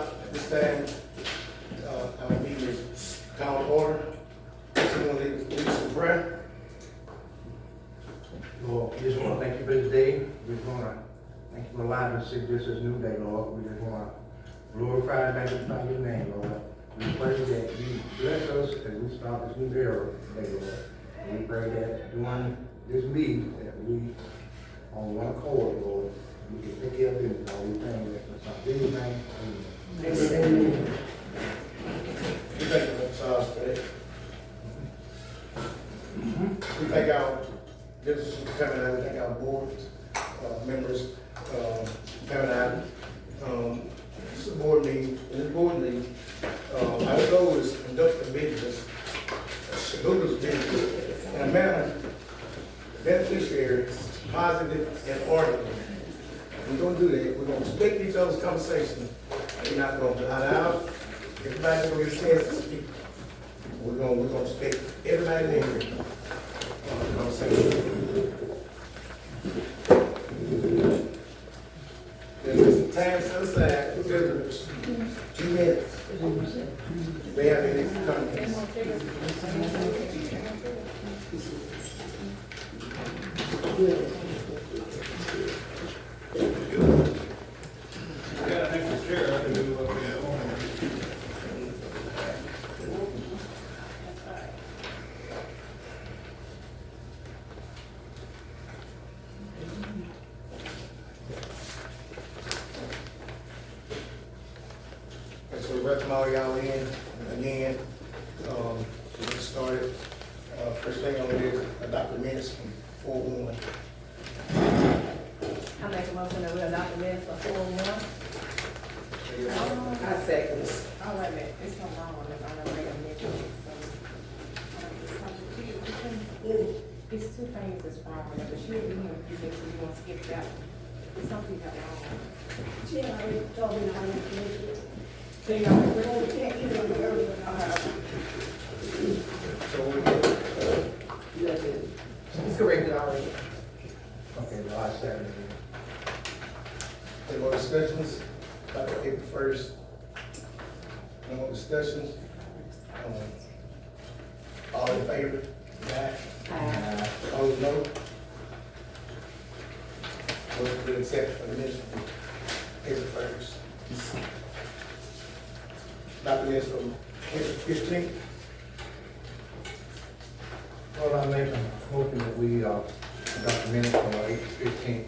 At this time, our meeting is called to order. Someone lead us in prayer. Lord, we just want to thank you for this day. We just want to thank you for allowing us to see this as new day, Lord. We just want to glorify and magnify your name, Lord. We pray that you bless us as we start this new era today, Lord. And we pray that during this meeting that we on one accord, Lord, we can take care of business. All we pray that for some big name. Amen. We thank you for today. We thank our businesses for coming out. We thank our board members coming out. This is a board meeting. In this board meeting, our goal is to conduct the business, Shubuta's business, in a manner beneficiary, positive, and orderly. We're going to do that. We're going to respect each other's conversation. We're not going to allow everybody to get a chance to speak. We're going to respect everybody in here. There's some time set aside for visitors. 2 minutes. They have any comments? Yeah, I think the chair, I can do what we have on. And so we welcome all y'all in again. To get started. First thing on the list, adopt the minutes from 4-1. I make a motion that we adopt the minutes for 4-1. I second. Oh, wait a minute, it's so long, I don't make a mention. It's 2 things that's wrong with it, but she didn't even, you think you want to skip that. It's something that wrong. She already told me not to make it. So you know, we're Well, we can't get it earlier. So we It's corrected already. Okay, well, I second it. any more discussions about the April 1st? No more discussions? All in favor? Aye. Opposed, no? Motion to accept for the minutes from April 1st. Adopt the minutes from April 15th. Well, I make a motion that we adopt the minutes from April 15th.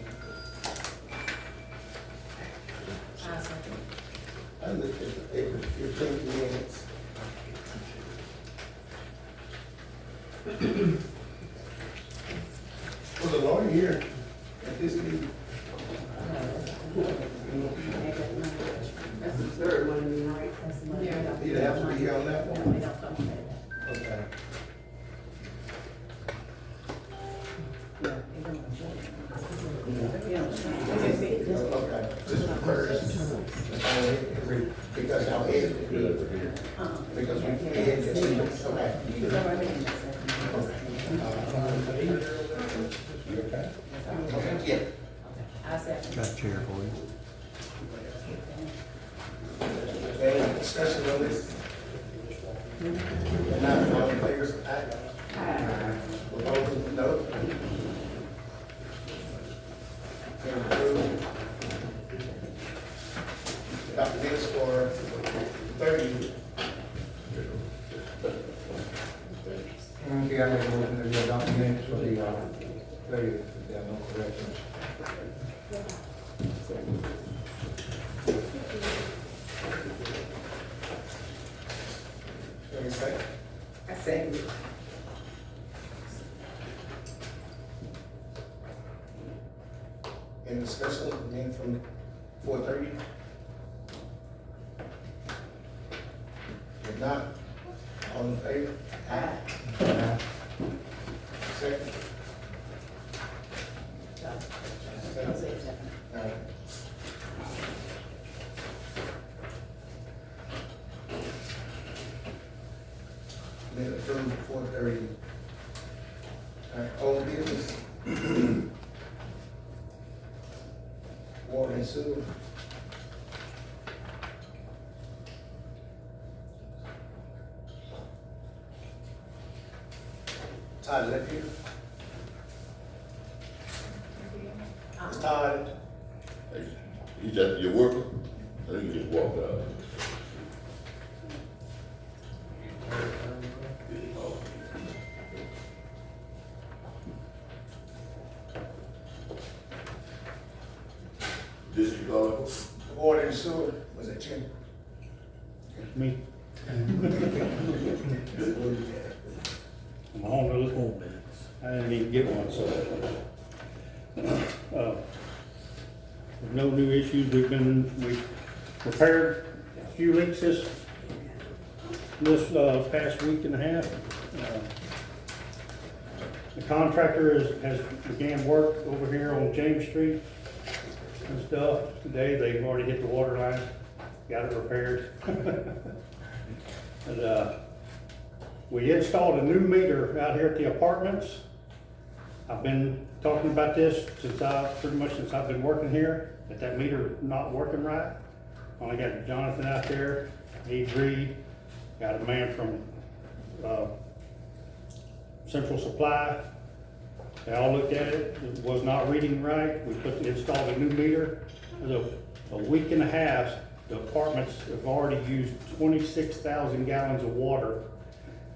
I second. I looked at the April 15th minutes. Was the lawyer here at this meeting? That's the third one, right? Yeah. He'd have to be here on that No, one. they don't come with that. Okay. Okay, just the first. Because y'all edited it. Because we edited it. Okay. You okay? Okay, yeah. I second. Got a chair for you. Any discussion on this? Not all in favor, aye. Opposed, no. Approved. Adopt the minutes for 30. Okay, I make a motion that we adopt the minutes for the 30th, if there are no corrections. Any second? I second. Any discussion, then from 4:30? If not, all in favor? Aye. Second? I'll say second. All right. Then approved at 4:30. All right, old business. Water and sewer. Todd left here. It's Todd. He's just your worker? I think he just walked out. This you call it? Water and sewer, was that Jim? Me, I'm on those home minutes. I didn't even get one, so. No new issues, we repaired a few leaks this past week and a half. The contractor has began work over here on James Street and stuff. Today, they've already hit the water line, got it repaired. And, we installed a new meter out here at the apartments. I've been talking about this since I've been working here, that meter not working right. Only got Jonathan out there, he agreed, got a man from, Central Supply. They all looked at it, it was not reading right. We installed a new meter. A week and a half, the apartments have already used 26,000 gallons of water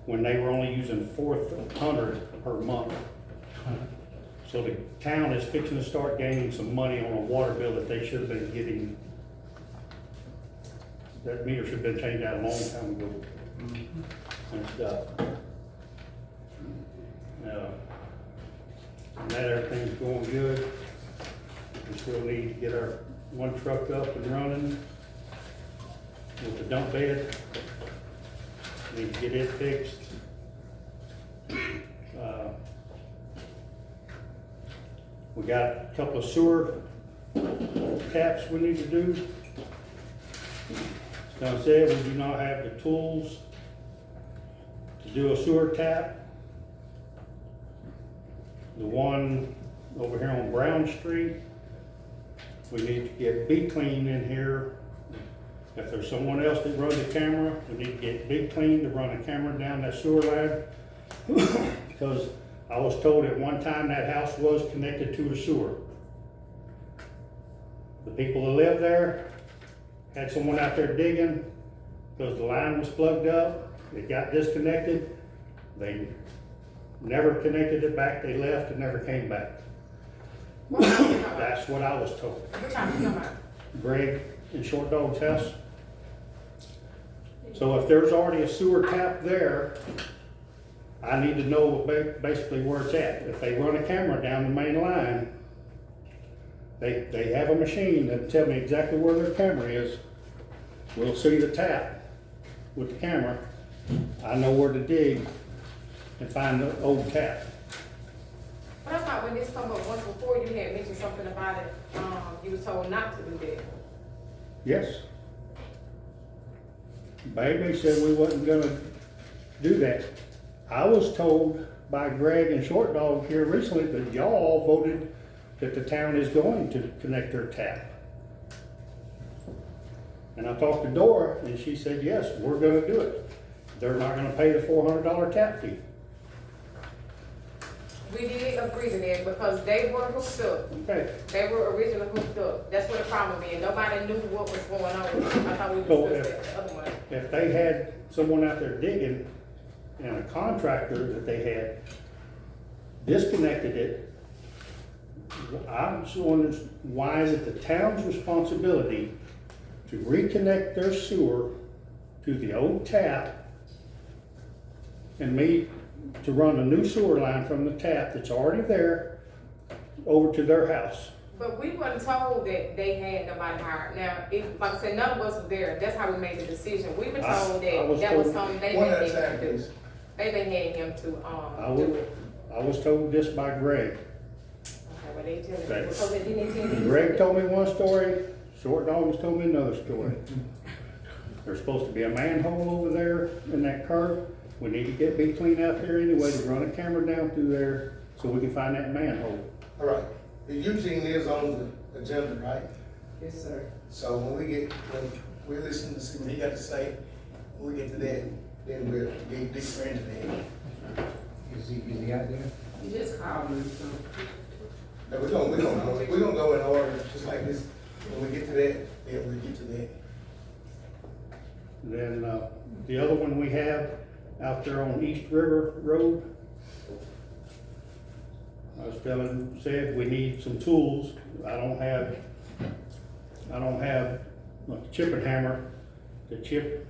when they were only using 400 per month. So the town is fixing to start gaining some money on a water bill that they should have been getting. That meter should have been changed out a long time ago. And stuff. And that everything's going good. We still need to get our one truck up and running with the dump bed. Need to get it fixed. We got a couple of sewer taps we need to do. As I said, we do not have the tools to do a sewer tap. The one over here on Brown Street, we need to get B-Clean in here. If there's someone else that runs the camera, we need to get B-Clean to run a camera down that sewer line. Because I was told at one time that house was connected to a sewer. The people that live there had someone out there digging because the line was plugged up. It got disconnected. They never connected it back. They left and never came back. That's what I was told. Which house you talking about? Greg in Short Dog's house. So if there's already a sewer tap there, I need to know basically where it's at. If they run a camera down the main line, they have a machine that tell me exactly where their camera is. We'll see the tap with the camera. I know where to dig and find the old tap. But I thought when this come up once before, you had mentioned something about it, you was told not to do that. Yes. Baby said we wasn't gonna do that. I was told by Greg and Short Dog here recently that y'all voted that the town is going to connect their tap. And I talked to Dora and she said, yes, we're gonna do it. They're not gonna pay the $400 tap fee. We did agree to that because they were hooked up. Okay. They were originally hooked up. That's what the problem is. Nobody knew what was going on. I thought we So discussed that the other one. If they had someone out there digging and a contractor that they had disconnected it, I'm just wondering, why is it the town's responsibility to reconnect their sewer to the old tap and me to run a new sewer line from the tap that's already there over to their house? But we weren't told that they had nobody hired. Now, like I said, none of us were there. That's how we made the decision. We were told I that was that was told- something they One at a had time, him to do. please. They been had him to, do it. I was told this by Greg. Okay, well, they tell me, Okay. because they didn't intend to do Greg it. told me one story, Short Dog has told me another story. There's supposed to be a manhole over there in that curve. We need to get B-Clean out there anyway to run a camera down through there so we can find that manhole. All right, the Eugene is on the agenda, right? Yes, sir. So when we listen to see what he got to say, when we get to that, then we'll get deeper into that. Is he out there? You just called me, so. Now, we're gonna go in order, just like this, when we get to that, then we'll get to that. Then, the other one we have out there on East River Road. I was said we need some tools. I don't have like a chipping hammer to chip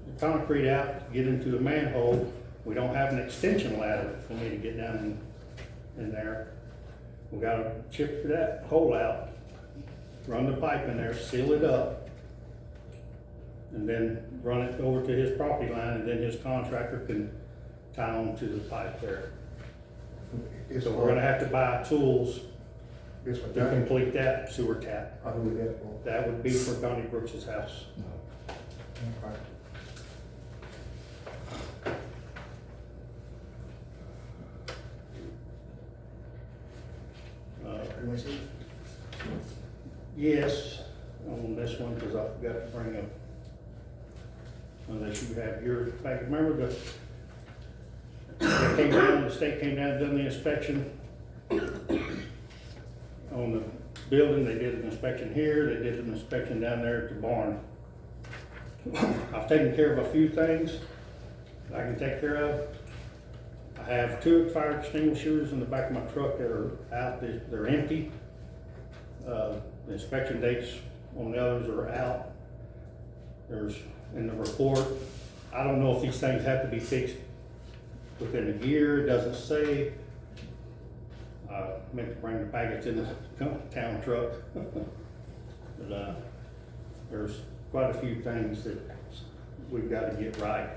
the concrete out, get into the manhole. We don't have an extension ladder for me to get down in there. We gotta chip that hole out, run the pipe in there, seal it up, and then run it over to his property line, and then his contractor can tie on to the pipe there. It's So we're gonna have to buy tools It's for to Johnny. complete that sewer tap. How do we get it for? That would be for Donnie Brooks's house. Okay. Pretty much it. Yes, on this one, because I forgot to bring up, unless you have yours back. Remember the state came down and done the inspection on the building. They did an inspection here, they did an inspection down there at the barn. I've taken care of a few things that I can take care of. I have 2 fire extinguishers in the back of my truck that are out, they're empty. The inspection dates on the others are out. There's, in the report, I don't know if these things have to be fixed within a year, it doesn't say. Meant to bring the packets in the town truck. But, there's quite a few things that we've got to get right.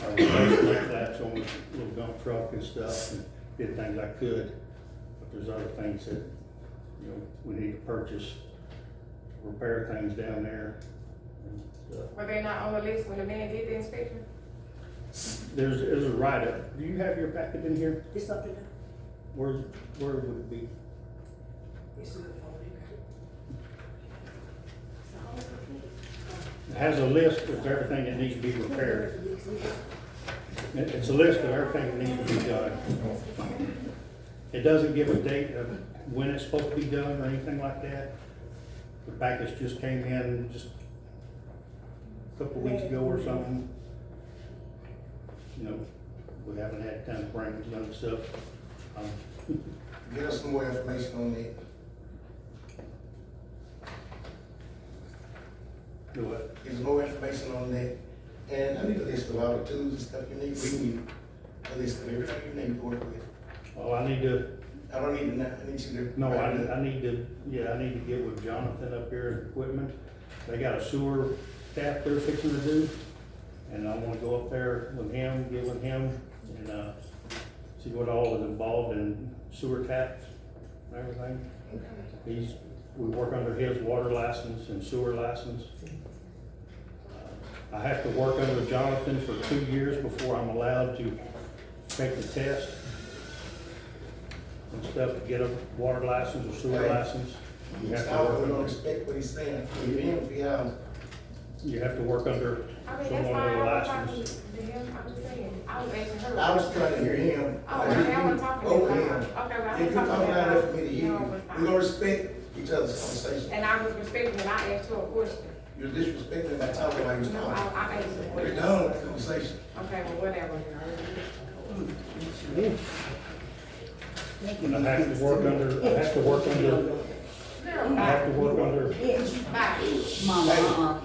I replaced my flaps on the little dump truck and stuff, and did things I could. But there's other things that, you know, we need to purchase, repair things down there. And, Were they not on the list when the man did the inspection? there's a write-up. Do you have your packet in here? It's up to them. Where would it be? It's a good phone. It has a list of everything that needs to be repaired. It's a list of everything that needs to be done. It doesn't give a date of when it's supposed to be done or anything like that. The package just came in just a couple weeks ago or something. You know, we haven't had time to bring it done stuff. Get us some more information on that. Do what? Get us more information on that. And I need a list of all the tools and stuff you need. We need a list of everything you need to work with. Oh, I need to, I don't need to, I need you to. no, I need to, yeah, I need to get with Jonathan up here at equipment. They got a sewer tap they're fixing to do. And I wanna go up there with him, get with him, and, see what all is involved in sewer taps and everything. We work under his water license and sewer license. I have to work under Jonathan for 2 years before I'm allowed to take the test and stuff to get a water license or sewer license. You have to I work don't under, respect what he's saying. you have to work under I mean, that's someone fine, with a I was talking license. to him, I'm just saying, I was asking her. I was trying to hear him. Oh, okay, I wasn't talking to Over him. him. Okay, well, I If ain't you're talking talking to loud him. enough for me to hear No, you, it's fine. we're gonna respect each other's conversation. And I was respecting and I asked her a question. You're disrespecting my talking while you're No, talking. I asked her a We're question. done with the conversation. Okay, well, whatever. And I have to work under, I have to work under, Girl, I have to bye. work under, Bye.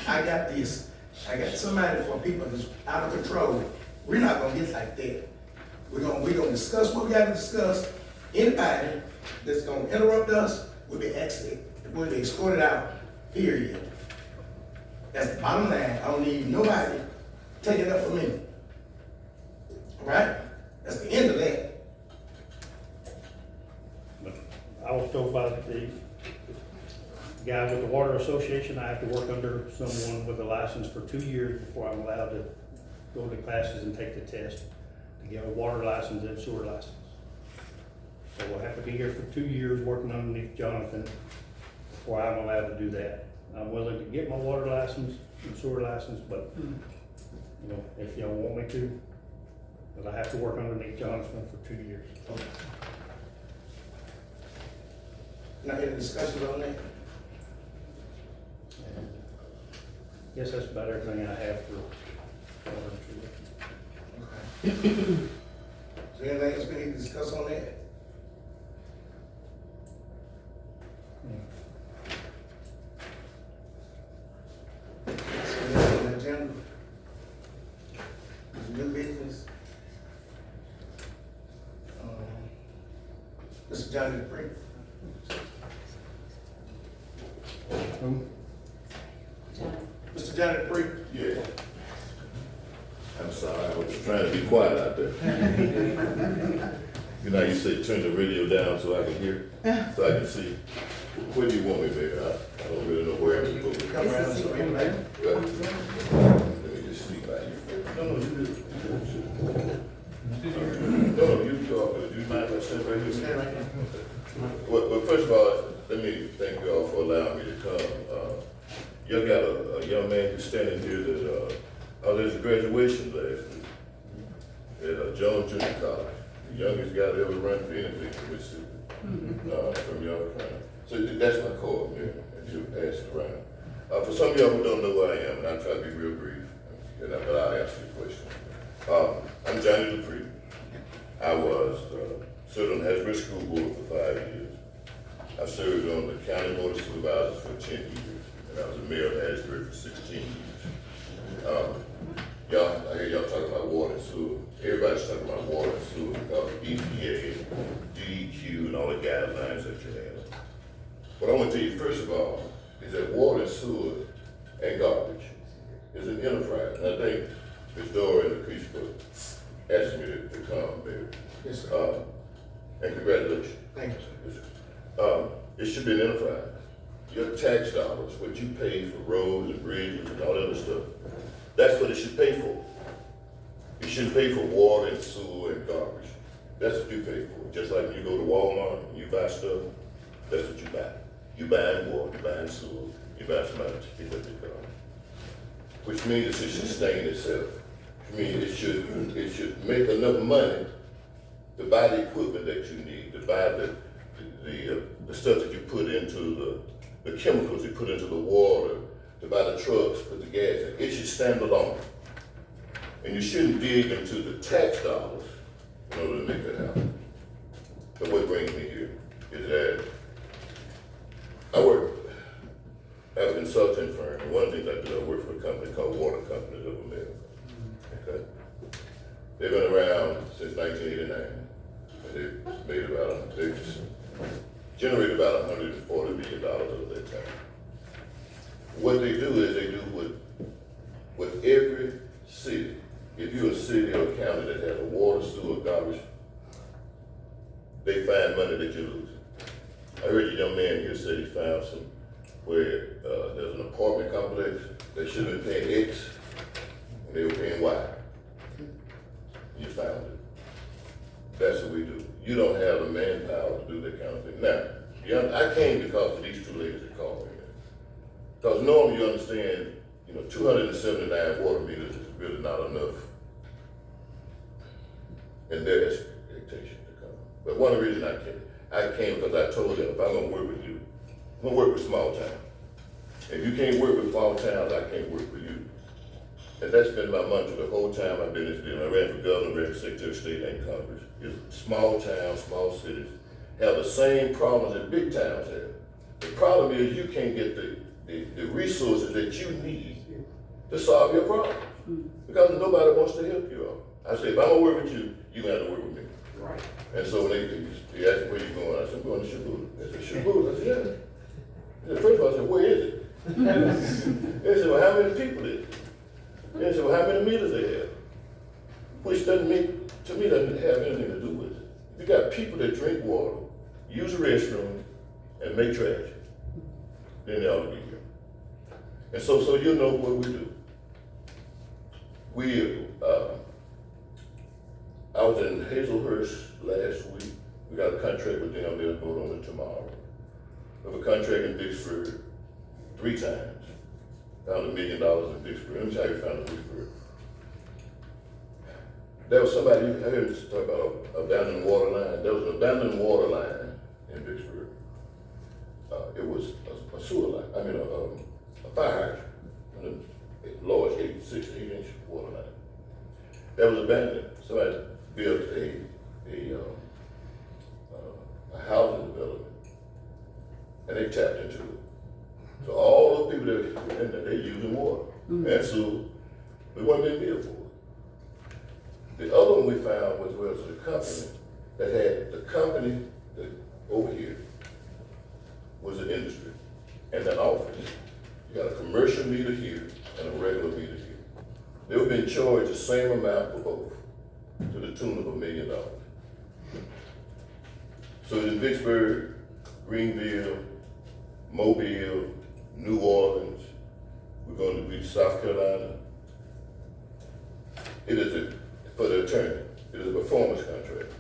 I got this. I got somebody for people that's out of control. We're not gonna get like that. We're gonna discuss what we gotta discuss. Anybody that's gonna interrupt us will be escorted out, period. That's the bottom line. I don't need nobody taking up for me. Alright? That's the end of that. I was told by the guy with the water association, I have to work under someone with a license for 2 years before I'm allowed to go to classes and take the test to get a water license and sewer license. So we'll have to be here for 2 years working underneath Jonathan before I'm allowed to do that. I'm willing to get my water license and sewer license, but, you know, if y'all want me to, but I have to work underneath Jonathan for 2 years. Now, any discussions on that? And guess that's about everything I have for water and sewer. Okay. Is there anything else we need to discuss on that? So next on the agenda is new business. Mr. Johnny Dupree. Who? John, Mr. Johnny Dupree. Yeah. I'm sorry, I was trying to be quiet out there. You know, you say turn the radio down so I can hear, so I can see. Where do you want me, baby? I don't really know where I'm supposed to Come around so everybody. go. Let me just sneak by you. No, you do. No, you talk, do you mind if I sit right here? Stand right there. Well, first of all, let me thank you all for allowing me to come. You got a young man who's standing here that, there's a graduation last week at Jones Junior College. The youngest guy that ever run for anything from Mississippi, from Young County. So that's my call, man, and you'll pass it around. For some of y'all who don't know who I am, and I'll try to be real brief, but I'll answer your question. I'm Johnny Dupree. I was served on the Hasbro School Board for 5 years. I served on the County Board of Supervisors for 10 years, and I was a mayor of Hasbro for 16 years. I hear y'all talking about water and sewer. Everybody's talking about water and sewer because of EPA, DEQ, and all the guidelines that you have. What I want to tell you first of all is that water and sewer and garbage is an enterprise. And I think Ms. Dora and the Creasburg asked me to come, baby. Yes, sir. And congratulations. Thank you. Yes, sir. It should be an enterprise. Your tax dollars, what you pay for roads and bridges and all that other stuff, that's what it should pay for. You shouldn't pay for water and sewer and garbage. That's what you pay for. Just like when you go to Walmart and you buy stuff, that's what you buy. You buying water, you buying sewer, you buying some other electric garbage. Which means it should sustain itself. Which means it should make enough money to buy the equipment that you need, to buy the stuff that you put into the chemicals you put into the water, to buy the trucks, put the gas in. It should stand alone. And you shouldn't dig into the tax dollars in order to make that happen. But what brings me here is that I have a consulting firm, and one of the things I do, I work for a company called Water Companies of America. Okay? They've been around since 1989, and they've generated about $140 million over that time. What they do is they do with every city. If you're a city or a county that has a water, sewer, garbage, they find money that you're losing. I heard a young man here say he found some where there's an apartment complex, they should have been paying X, and they were paying Y. You found it. That's what we do. You don't have the manpower to do that kind of thing. Now, I came because of these two ladies that called me. Because normally you understand, 279 water meters is really not enough in their expectation to come. But one of the reasons I came because I told them if I'm gonna work with you, I'm gonna work with small towns. If you can't work with small towns, I can't work with you. And that's been my mantra the whole time I've been in this deal. I ran for governor, ran for secretary of state and Congress. Is small towns, small cities have the same problems that big towns have. The problem is you can't get the resources that you need to solve your problem. Because nobody wants to help you out. I say, if I'm gonna work with you, you're gonna have to work with me. Right. And so when they asked me, where you going? I said, I'm going to Shubuta. They said, Shubuta? I said, yeah. They said, first of all, I said, where is it? They said, well, how many people is it? They said, well, how many meters they have? Which doesn't have anything to do with it. You got people that drink water, use the restroom, and make trash. Then they ought to be here. And so you know what we do. I was in Hazelhurst last week. We got a contract with them. They'll vote on it tomorrow. We have a contract in Vicksburg 3 times. Found $1 million in Vicksburg. Let me tell you, found in Vicksburg. There was somebody, I heard this talk about abandoned water line. There was an abandoned water line in Vicksburg. It was a sewer line, I mean, a fire hydrant, a large 8 inch water line. That was abandoned. Somebody built a housing development, and they tapped into it. So all those people that were in there, they using water. And so we weren't being billed for it. The other one we found was a company that had the company that over here was an industry and an office. You got a commercial meter here and a regular meter here. They were being charged the same amount for both, to the tune of $1 million. So in Vicksburg, Greenville, Mobile, New Orleans, we're going to be South Carolina. It is for the attorney, it is a performance contract.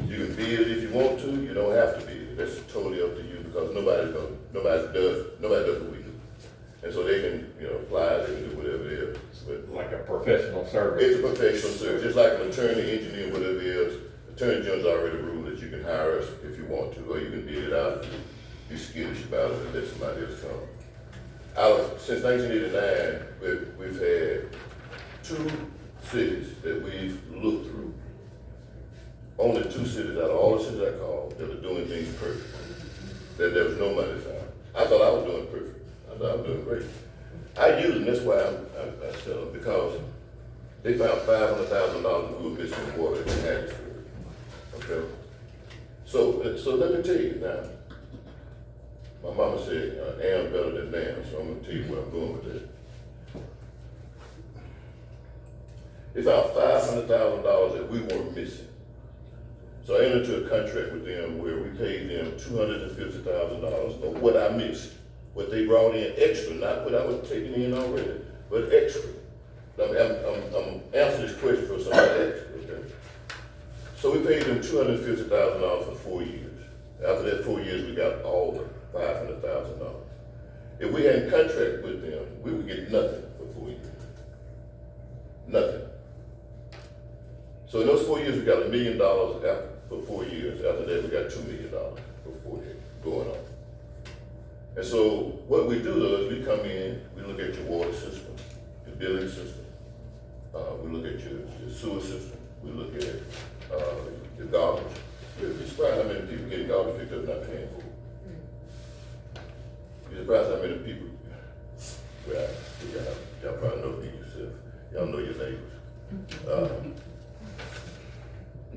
You can bid if you want to, you don't have to bid. That's totally up to you because nobody does what we do. And so they can, apply, they can do whatever it is. But Like a professional service. it's a professional service, just like an attorney, engineer, whatever it is. Attorney General's already ruled that you can hire us if you want to, or you can bid it out if you're skittish about it and let somebody else come. Since 1989, we've had 2 cities that we've looked through. Only 2 cities out of all the cities I called that are doing things perfect. That there was no money found. I thought I was doing perfect. I thought I was doing great. I use them, that's why I sell them, because they found $500,000 we were missing water in Hattiesburg. Okay? So let me tell you now. My mama said, am better than damn, so I'm gonna tell you where I'm going with this. They found $500,000 that we weren't missing. So I entered into a contract with them where we paid them $250,000 of what I missed, what they brought in extra, not what I was taking in already, but extra. I'm answering this question for somebody extra, okay? So we paid them $250,000 for 4 years. After that 4 years, we got all the $500,000. If we hadn't contract with them, we would get nothing for 4 years. Nothing. So in those 4 years, we got $1 million for 4 years. After that, we got $2 million for 4 years going on. And so what we do is we come in, we look at your water system, your billing system, we look at your sewer system, we look at your garbage. You'd be surprised how many people getting garbage picked up not paying for it. You're surprised how many people, well, y'all probably know me yourself. Y'all know your neighbors.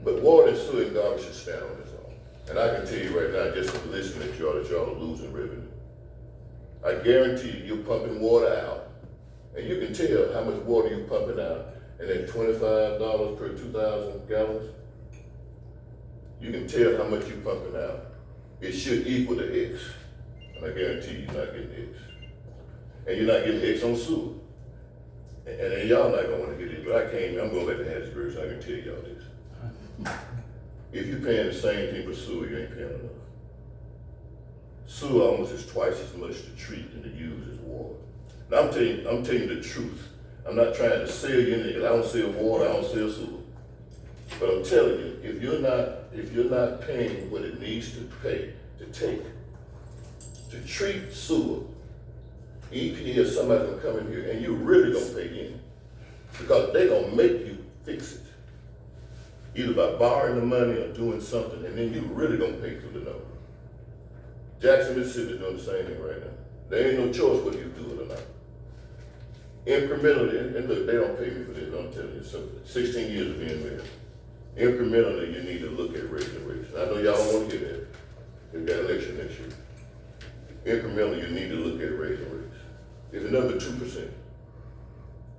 But water and sewer and garbage should stand on its own. And I can tell you right now, just from listening to y'all, that y'all are losing revenue. I guarantee you, you're pumping water out, and you can tell how much water you're pumping out, and at $25 per 2,000 gallons, you can tell how much you're pumping out. It should equal to X, and I guarantee you're not getting X. And you're not getting X on sewer. And then y'all not gonna wanna get it, but I'm going back to Hattiesburg, so I can tell y'all this. If you're paying the same thing for sewer, you ain't paying enough. Sewer almost is twice as much to treat and to use as water. Now I'm telling you the truth. I'm not trying to sell you anything, 'cause I don't sell water, I don't sell sewer. But I'm telling you, if you're not paying what it needs to pay to to treat sewer, EPA or somebody's gonna come in here and you're really gonna pay in. Because they're gonna make you fix it. Either by borrowing the money or doing something, and then you're really gonna pay through the number. Jackson, Mississippi is doing the same thing right now. There ain't no choice whether you do it or not. Incrementally, and look, they don't pay me for this, I'm telling you, so 16 years of being mayor. Incrementally, you need to look at raising rates. I know y'all don't want to hear that. We've got election next year. Incrementally, you need to look at raising rates. If the number 2%,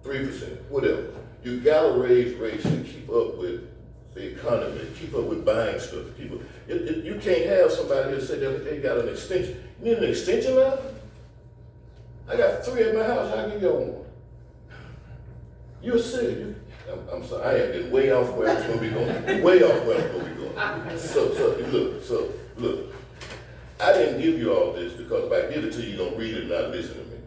3%, whatever, you gotta raise rates to keep up with the economy, keep up with buying stuff. You can't have somebody here say that they got an extension. You need an extension line? I got 3 at my house, how can y'all one? You're sick. I'm sorry, I am getting way off where I'm supposed to be going. Way off where I'm supposed to be going. So look, I didn't give you all this because if I give it to you, you're gonna read it and not listen to me.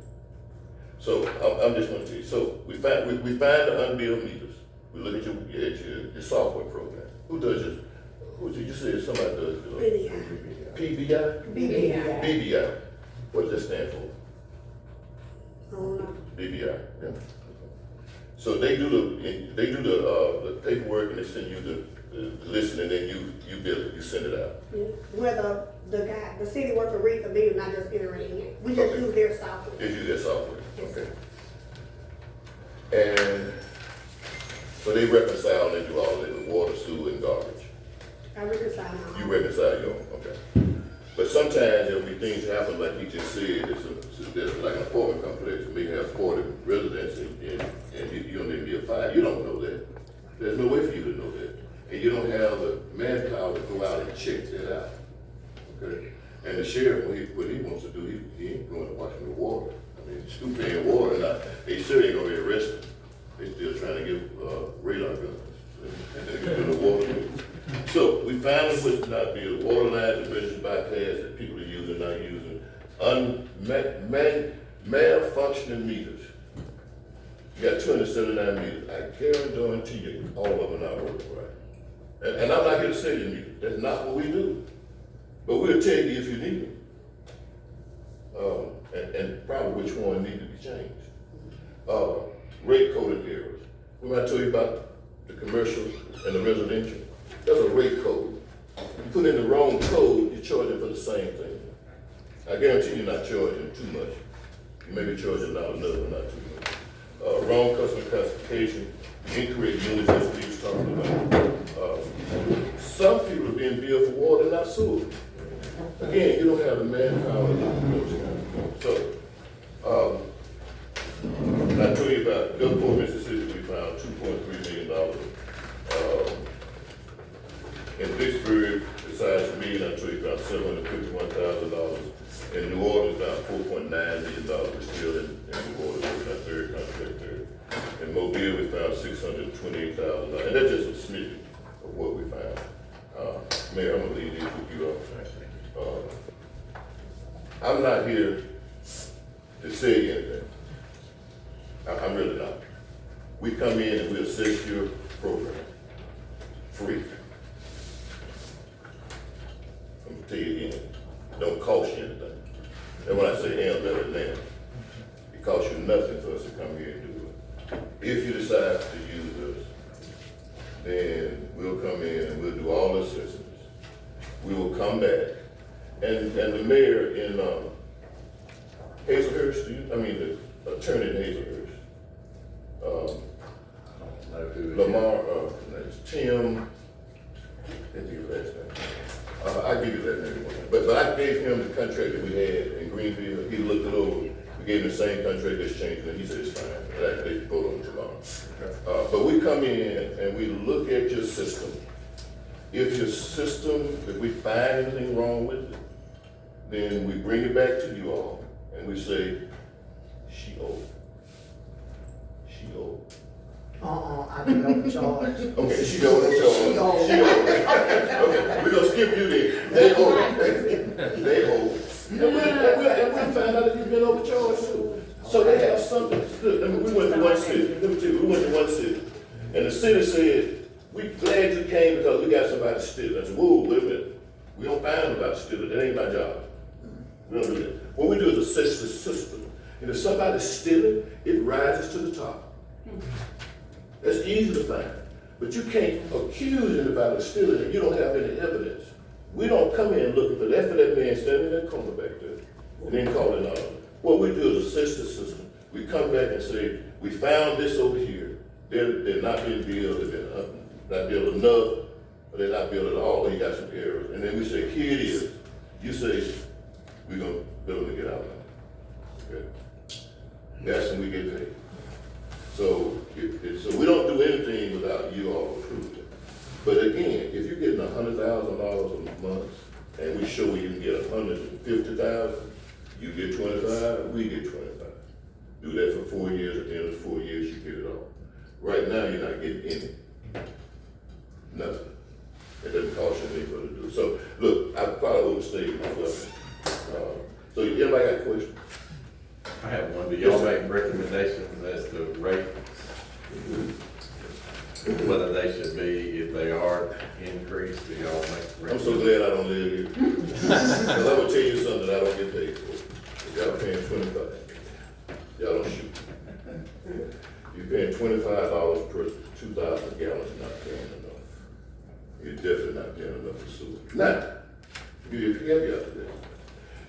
So I'm just gonna tell you. So we find the unbilled meters. We look at your software program. Who does it? You said somebody does it? PBI? BBI. BBI. What does that stand for? Oh, BBI, yeah. So they do the paperwork and they send you the list and then you build it, you send it out. yeah. Where the city worker reads the bill, not just entering it. We just Okay. use their software. They do their software, Yes. okay. And so they reconcile and do all of it, water, sewer, and garbage. I reconcile my You own. reconcile your own, okay. But sometimes there'll be things happen, like he just said, there's like an apartment complex, may have 40 residents and you don't even be a fire, you don't know that. There's no way for you to know that. And you don't have the manpower to go out and check that out, okay? And the sheriff, what he wants to do, he ain't going to watching the water. I mean, still paying water, and they still ain't gonna be arrested. They still trying to get radar guns, and they're doing the water. So we found what's not be the water lines and bridges bypass that people are using, not using, malfunctioning meters. You got 279 meters. I guarantee you, all of them are not working right. And I'm not here to say you need it. That's not what we do. But we'll tell you if you need them. And probably which one need to be changed. Rate coded errors. Remember I told you about the commercial and the residential? That's a rate code. You put in the wrong code, you're charging for the same thing. I guarantee you're not charging too much. You may be charging not enough, but not too much. Wrong customer classification, incorrect units, that's what he was talking about. Some people are being billed for water, not sewer. Again, you don't have the manpower to do those kind of things. So, I told you about Gulfport, Mississippi, we found $2.3 million. In Vicksburg, besides me, I told you about $751,000. In New Orleans, about $4.9 million. We're still in New Orleans, we're our third contract there. In Mobile, we found $628,000. And that's just a snippet of what we found. Mayor, I'm gonna leave these with you all. I'm not here to say anything. I'm really not. We come in and we assess your program, free. I'm gonna tell you again, don't cost you anything. And when I say and, let it land. It costs you nothing for us to come here and do it. If you decide to use us, then we'll come in and we'll do all the assessments. We will come back. And the mayor in Hazelhurst, the attorney in Hazelhurst, Lamar, Tim, can't think of his last name. I give you that name. But I gave him the contract that we had in Greenville. He looked it over. We gave him the same contract that's changed, and he said it's fine. And they vote on it tomorrow. But we come in and we look at your system. If your system, if we find anything wrong with it, then we bring it back to you all and we say, she owed. She owed. I can overcharge. Okay, she owed, she owed. Okay, we're gonna skip you there. They owe. They owe. And we find out that you've been overcharged too. So they have something. Look, we went to one city. Let me tell you, we went to one city. And the city said, we glad you came because we got somebody to steal it. I said, whoa, wait a minute. We don't find nobody to steal it. That ain't my job. We don't do that. What we do is assess the system. And if somebody's stealing, it rises to the top. That's easy to find. But you can't accuse anybody of stealing and you don't have any evidence. We don't come in looking for that man standing in that corner back there and then call it out. What we do is assess the system. We come back and say, we found this over here. They're not being billed, they're not billed enough, or they're not billed at all, or you got some errors. And then we say, here it is. You say, we're gonna bill them to get out of it. Okay? That's when we get paid. So we don't do anything without you all approving it. But again, if you're getting $100,000 a month, and we show you can get $150,000, you get 25, we get 25. Do that for 4 years, at the end of the 4 years, you get it all. Right now, you're not getting any. Nothing. It doesn't cost you anything to do. So, look, I probably overstated myself. So, anybody got questions? I have one. Do y'all make recommendations as to rate? Cause I'm gonna tell you something that I don't get paid for. If y'all paying 25, y'all don't shoot. You're paying $25 per 2,000 gallons, you're not paying enough. You're definitely not paying enough for sewer. Now, you caveat to that.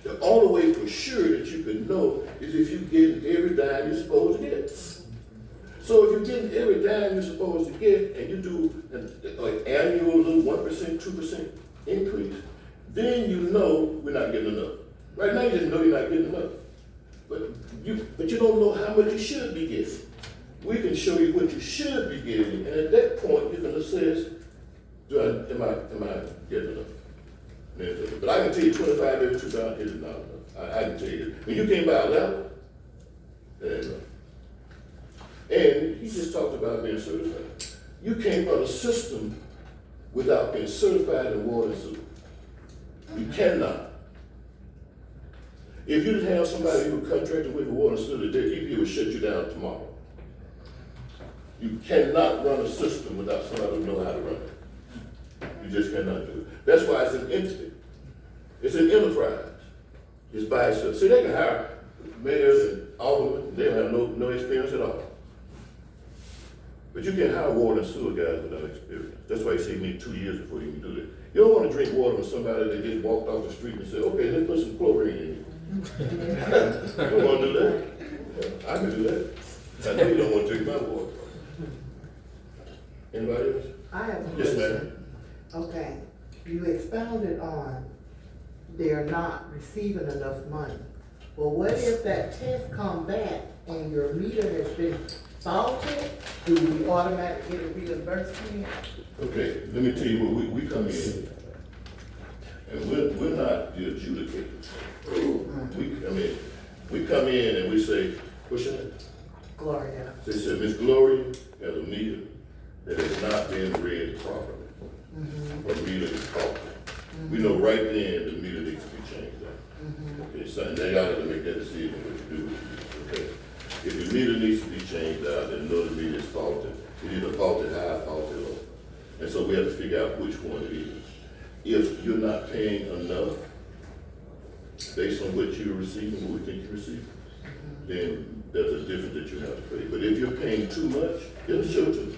The only way for sure that you can know is if you're getting every dime you're supposed to get. So if you're getting every dime you're supposed to get, and you do an annual little 1%, 2% increase, then you know we're not getting enough. Right now you just know you're not getting enough. But you don't know how much you should be getting. We can show you what you should be getting, and at that point you can assess, am I getting enough? But I can tell you 25 every 2,000 is not enough. I can tell you. When you came by a level, that ain't enough. And he just talked about being certified. You can't run a system without being certified in water and sewer. You cannot. If you didn't have somebody who contracted with water and sewer, the EPA would shut you down tomorrow. You cannot run a system without somebody who knows how to run it. You just cannot do it. That's why it's an entity. It's an enterprise. It's by itself. See, they can hire mayors and aldermen, they don't have no experience at all. But you can't hire water and sewer guys without experience. That's why you say you need 2 years before you can do that. You don't want to drink water from somebody that just walked off the street and said, okay, let's put some chlorine in you. You don't want to do that? Yeah, I can do that. I know you don't want to drink my water. Anybody else? I have a Yes, question. ma'am. Okay, you expounded on they're not receiving enough money. Well, what if that test come back and your meter has been faulted? Do we automatically get a reimbursement? Okay, let me tell you what we come in, and we're not the adjudicators. We come in and we say, what's your name? Gloria. They said, Miss Gloria has a meter that has not been read properly. Or meter is faulty. We know right then the meter needs to be changed out. Okay, so now y'all have to make that decision what you do with it. Okay. If your meter needs to be changed out, then know the meter is faulty. It's either faulty high, faulty low. And so we have to figure out which one it is. If you're not paying enough, based on what you're receiving, what we think you're receiving, then there's a difference that you have to pay. But if you're paying too much, it'll show to you.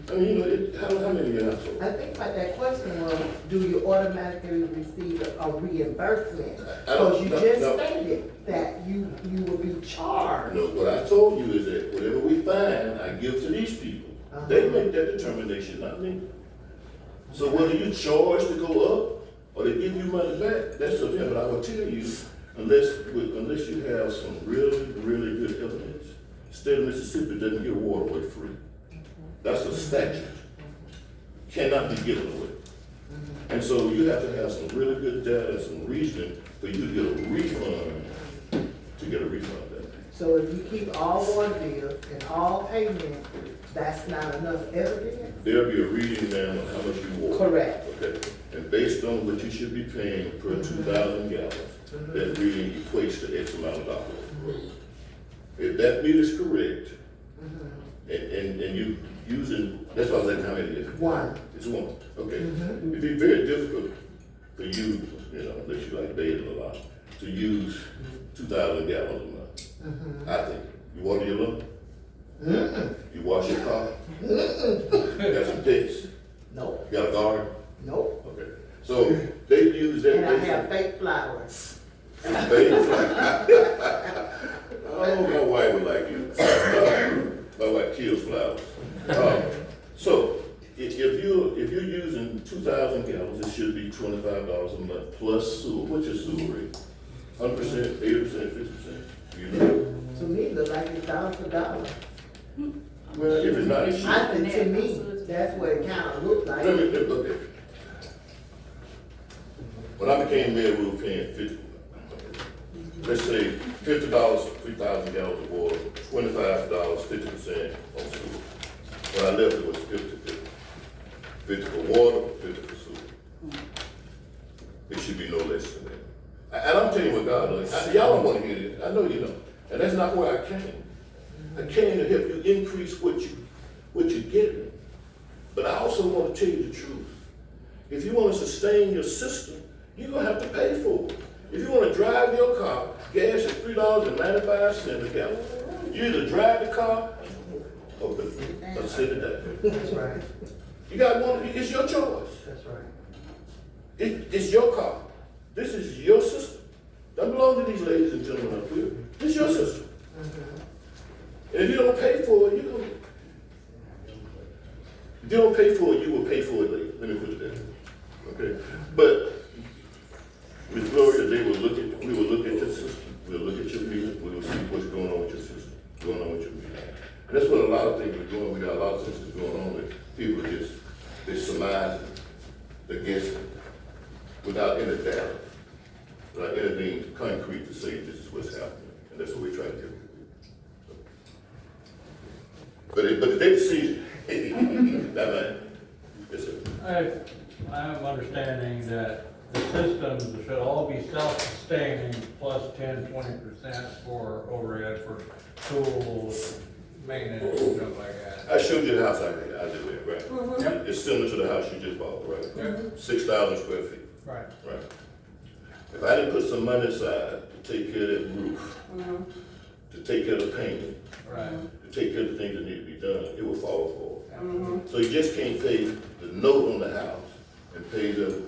I mean, you know, how many in your household? I think like that question was, do you automatically receive a reimbursement? I don't- Because you no, just no. stated that you will be charged. No, what I told you is that whatever we find, I give to these people. They make that determination, not me. So whether you charge to go up or they give you money back, that's up to them. But I will tell you, unless you have some really, really good evidence, state of Mississippi doesn't give water away free. That's a statute. Cannot be given away. And so you have to have some really good data and some reasoning for you to get a refund, that. So if you keep all water bills and all payments, that's not enough evidence? There'll be a reading down on how much you water. Correct. Okay, and based on what you should be paying per 2,000 gallons, that reading equates to X amount of dollars. If that meter is correct, and you using, that's why I was like, how many is it? One. It's one, okay. It'd be very difficult for you, unless you like bathing a lot, to use 2,000 gallons a month. I think. You water your lawn? You wash your car? Got some pets? Nope, Got a garden? nope. Okay. So they use that. And I have fake flowers. Oh, my wife would like you. My wife kills flowers. So if you're using 2,000 gallons, it should be $25 a month plus sewer. What's your sewer rate? 100%, 80%, 50%? You know? To me, it look like it's dollar for dollar. Well, if it's not, it should. I think to me, that's what it kinda looked like. Okay. When I became mayor, we were paying 50. Let's say $50, 3,000 gallons of water, $25, 50% on sewer. When I left, it was 50-50. 50 for water, 50 for sewer. It should be no less than that. And I'm telling you what God does. Y'all don't want to hear this. I know you don't. And that's not where I came. I came to help you increase what you're getting. But I also want to tell you the truth. If you want to sustain your system, you're gonna have to pay for it. If you wanna drive your car, gas is $3.95 a gallon. You either drive the car or sit it down. That's right, You got one, it's your choice. that's right. It's your car. This is your system. Doesn't belong to these ladies and gentlemen up here. It's your system. And if you don't pay for it, you're gonna. If you don't pay for it, you will pay for it later. Let me put it that way. Okay? But with Gloria, we will look at your system. We'll look at your meter. We will see what's going on with your system, going on with your meter. And that's what a lot of things are doing. We got a lot of systems going on that people are just, they surmise, they're guessing without any data, without anything concrete to say this is what's happening. And that's what we try to do. But they see that man. Yes, sir. I'm understanding that the systems should all be self-sustaining plus 10-20% for overhead for tools, maintenance, and stuff like that. I showed you the house I just live, right? Yep. It's similar to the house you just bought, right? Yep. 6,000 square feet, Right. right? If I didn't put some money aside to take care of that roof, to take care of the painting, Right. to take care of the things that need to be done, it will fall apart. So you just can't pay the note on the house and pay the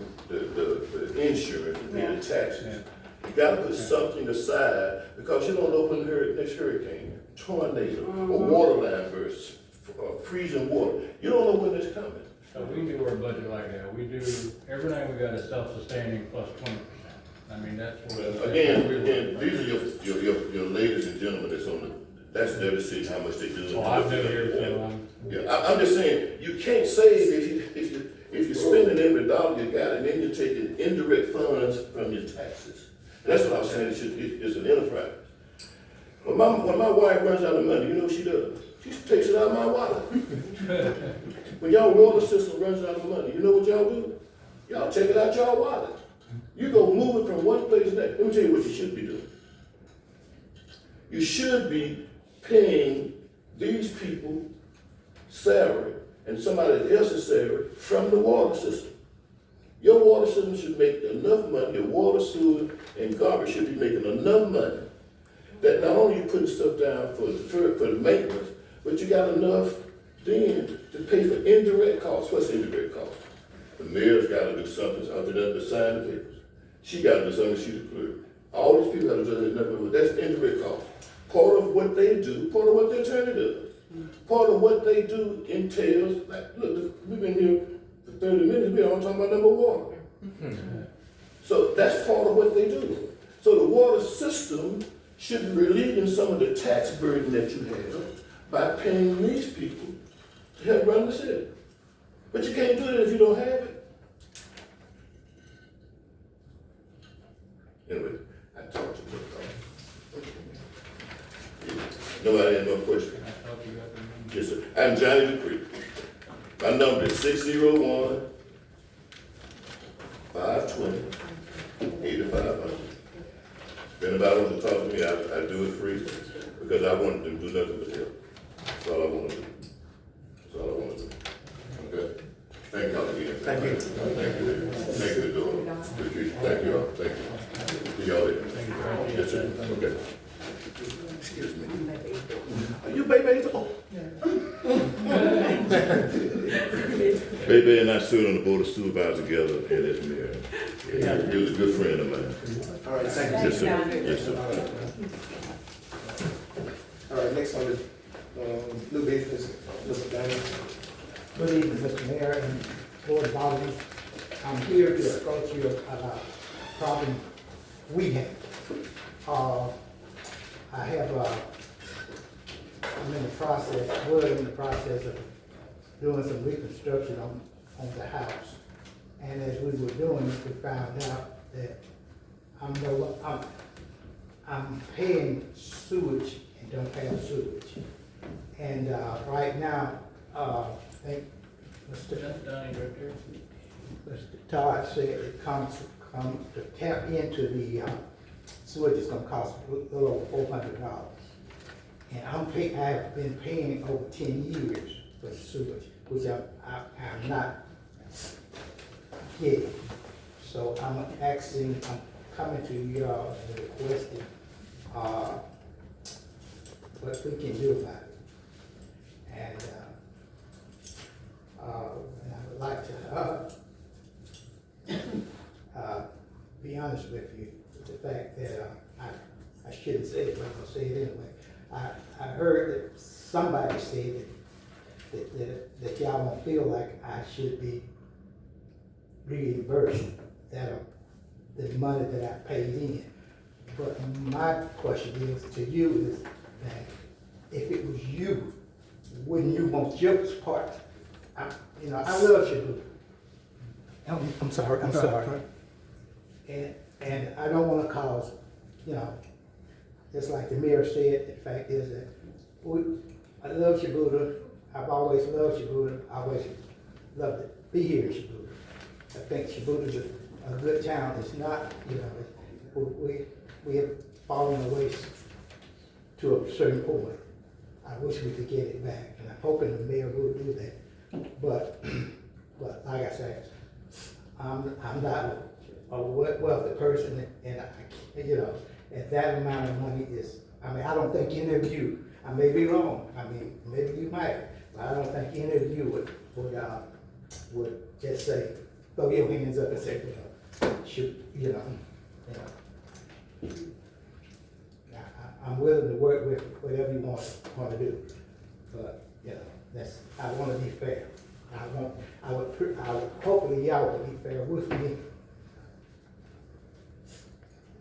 insurance and pay the taxes. You gotta put something aside because you don't know when the next hurricane, tornado, or water line burst, freezing water. You don't know when it's coming. So we do our budget like that. We do, everything we got is self-sustaining plus 20%. I mean, that's what. Again, these are your ladies and gentlemen that's on the, that's their decision, how much they do. Well, I'm new here, so Yeah, I'm just saying, you can't save if you're spending every dollar you got and then you're taking indirect funds from your taxes. That's what I'm saying, it's an enterprise. When my wife runs out of money, you know what she does? She takes it out of my wallet. When y'all water system runs out of money, you know what y'all do? Y'all take it out y'all wallet. You go move it from one place to the next. Let me tell you what you should be doing. You should be paying these people salary and somebody else's salary from the water system. Your water system should make enough money, your water, sewer, and garbage should be making enough money that not only you putting stuff down for the maintenance, but you got enough then to pay for indirect costs. What's indirect costs? The mayor's gotta do something other than to sign the papers. She gotta do something, she's a clerk. All these people gotta do nothing, that's indirect costs. Part of what they do, part of what the attorney does. Part of what they do entails, like, look, we've been here for 30 minutes, we all talking about number water. So that's part of what they do. So the water system should be relieving some of the tax burden that you have by paying these people to help run the city. But you can't do that if you don't have it. Anyway, I talked to you. Nobody had no question? I thought you got the number. Yes, sir. I'm Johnny Dupree. My number is 601-520-8500. If anybody wants to talk to me, I do it free because I want to do nothing but help. That's all I want to do. That's all I want to do. Okay? Thank y'all again. Thank you. Thank you. Thank you, Adora. Appreciate it. Thank you all. Thank you. See y'all later. Yes, sir. Okay. Excuse me. Are you baby? Oh. Baby and I stood on the board of supervisors together and as mayor. He was a good friend of mine. All right, thank you. Yes, sir. Yes, sir. All right, next on the, new business, Mr. Daniel. Good evening, Mr. Mayor and Board of Alderman. I'm here to approach you about a problem we have. I'm in the process of doing some reconstruction on the house. And as we were doing it, we found out that I'm paying sewage and don't have sewage. And right now, I think Mr. That's Donnie right there. Mr. Todd said it comes to tap into the sewage is gonna cost a little over $400. And I've been paying over 10 years for sewage, which I'm not getting. So I'm coming to y'all and requesting, what we can do about it. And I would like to, be honest with you, with the fact that, I shouldn't say it, but I'm gonna say it anyway. I heard that somebody said that y'all don't feel like I should be reimbursed the money that I paid in. But my question is to you is that if it was you, wouldn't you want your part? I love Shubuta. I'm sorry. And I don't wanna cause, just like the mayor said, the fact is that I love Shubuta. I've always loved Shubuta. I always loved to be here in Shubuta. I think Shubuta is a good town. It's not, we have fallen away to a certain point. I wish we could get it back, and I'm hoping the mayor will do that. But like I said, I'm not a wealthy person, and at that amount of money I don't think any of you, I may be wrong, maybe you might, but I don't think any of you would just say, throw your hands up and say, shoot, I'm willing to work with whatever you want to do, but, I want to be fair. I would hopefully y'all will be fair with me.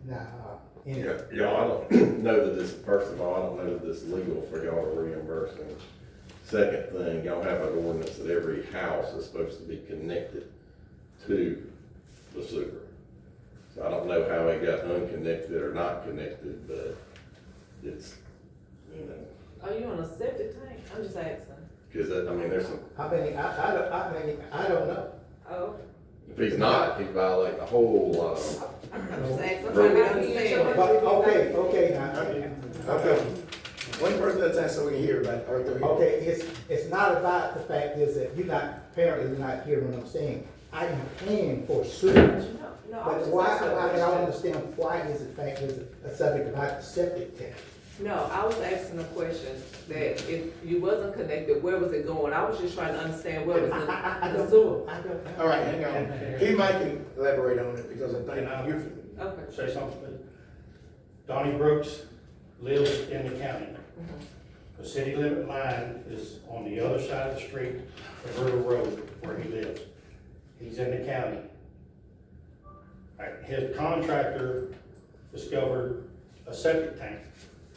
Now, anyway. Yeah, I don't know that this, first of all, I don't know that this is legal for y'all to reimburse me. Second thing, y'all have an ordinance that every house is supposed to be connected to the sewer. So I don't know how it got unconnected or not connected, but it's, Are you on a septic tank? I'm just asking. cause there's some, I don't know. Oh, if he's not, he's violating a whole lot of. I'm just asking. I'm trying to understand. But, okay, now, okay. One person at a time so we can hear about it. All right, go ahead. Okay, it's not about the fact is that apparently you're not hearing what I'm saying. I am paying for sewage. No, I But was just why, asking a I don't question. understand why is the fact is a subject about the septic tank. No, I was asking a question that if you wasn't connected, where was it going? I was just trying to understand where was I the don't sewer. I don't know. All right, hang on. He might can elaborate on it because I think you. Okay. Say something. Donnie Brooks lives in the county. The city limit line is on the other side of the street, the River Road, where he lives. He's in the county. His contractor discovered a septic tank.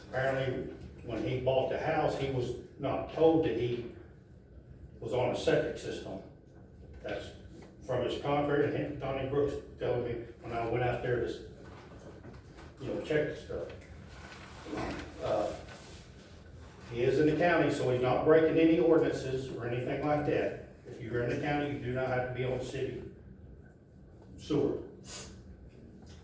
Apparently, when he bought the house, he was not told that he was on a septic system. That's from his contractor, and him, Donnie Brooks, telling me when I went out there to, check the stuff. He is in the county, so he's not breaking any ordinances or anything like that. If you're in the county, you do not have to be on city sewer.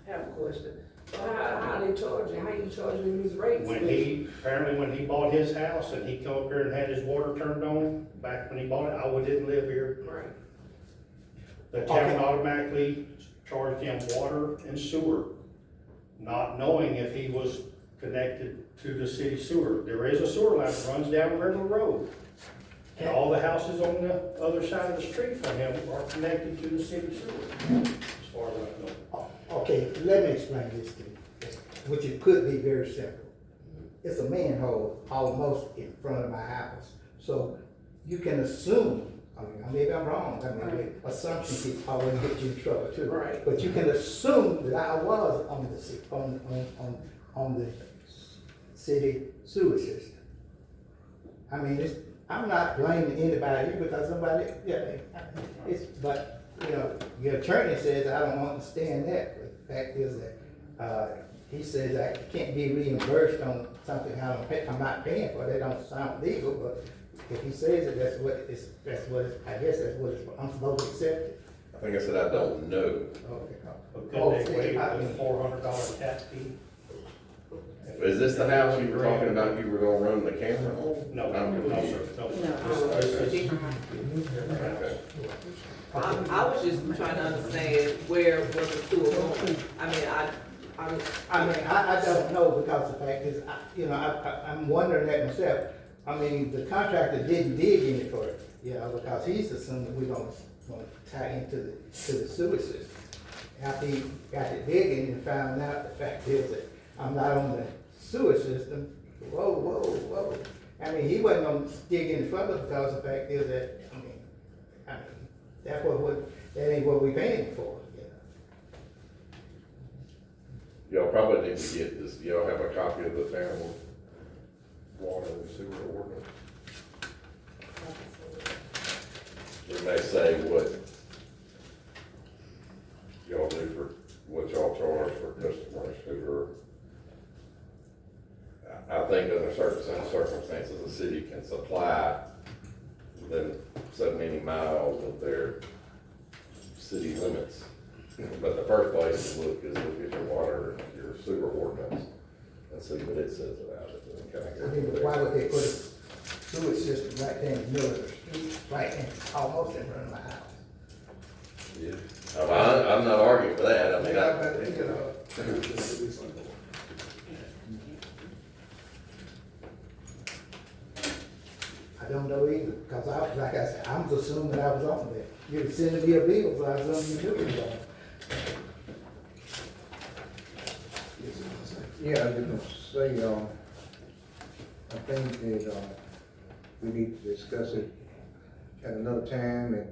I have a question. How they charge you? How you charging these rates? Apparently when he bought his house and he come up here and had his water turned on, back when he bought it, I didn't live here. Right. The town automatically charged him water and sewer, not knowing if he was connected to the city sewer. There is a sewer line that runs down River Road. And all the houses on the other side of the street from him are connected to the city sewer, as far as I know. Okay, let me explain this to you, which it could be very simple. It's a manhole almost in front of my house. So you can assume, maybe I'm wrong, assumption can always get you in trouble too. Right. But you can assume that I was on the city sewer system. I'm not blaming anybody because somebody, but your attorney says I don't understand that. But the fact is that, he says I can't be reimbursed on something I'm not paying for. That don't sound legal, but if he says it, I guess that's what I'm supposed to accept it. I think I said I don't know. Okay. But could they waive the $400 tap fee? Is this the house you were talking about you were gonna run the camera on? No, I'm no, confused. sir, no, No. sir. This is- Okay. I was just trying to understand where was the sewer going. I mean, I don't know, because the fact is, I'm wondering that myself. I mean, the contractor didn't dig any for it, because he's assuming we're gonna tie into the sewer system. After he got to digging and found out, the fact is that I'm not on the sewer system, whoa. I mean, he wasn't gonna dig any further, because the fact is that, that ain't what we paying for, Y'all probably need to get this, y'all have a copy of the town water and sewer ordinance. It may say what y'all do for, what y'all charge for customers who are, I think under certain circumstances, the city can supply within so many miles of their city limits. But the first place to look is look at your water, your sewer ordinance, and see what it says about it. And kind of go I mean, from but there. why would they put a sewage system right there in the middle of the street, right in, almost in front of my house? Yeah. I'm not arguing with that, I mean, I don't know either, because like I said, I'm assuming I was on there. You were sending me a bill, so I assumed you knew it was on. Yeah, I was gonna say, I think that, we need to discuss it at another time, and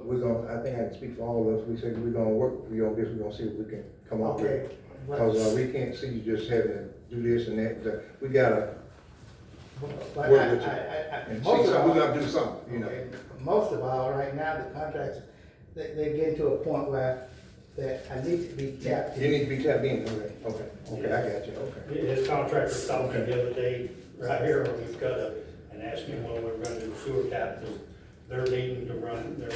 we're gonna, I think I can speak for all of us, we said we're gonna work with you on this, we're gonna see what we can come up with. Okay. Cause, we can't see you just having to do this and that, we gotta But work with you. I- And most see, of so we all- gotta do something, you know. Okay, most of all, right now, the contracts, they're getting to a point where that I need to be tapped in. You need to be tapped in, okay, I got you, okay. His contractor stopped me the other day, right here on this cut, and asked me when we were gonna do the sewer tap, because they're needing to run their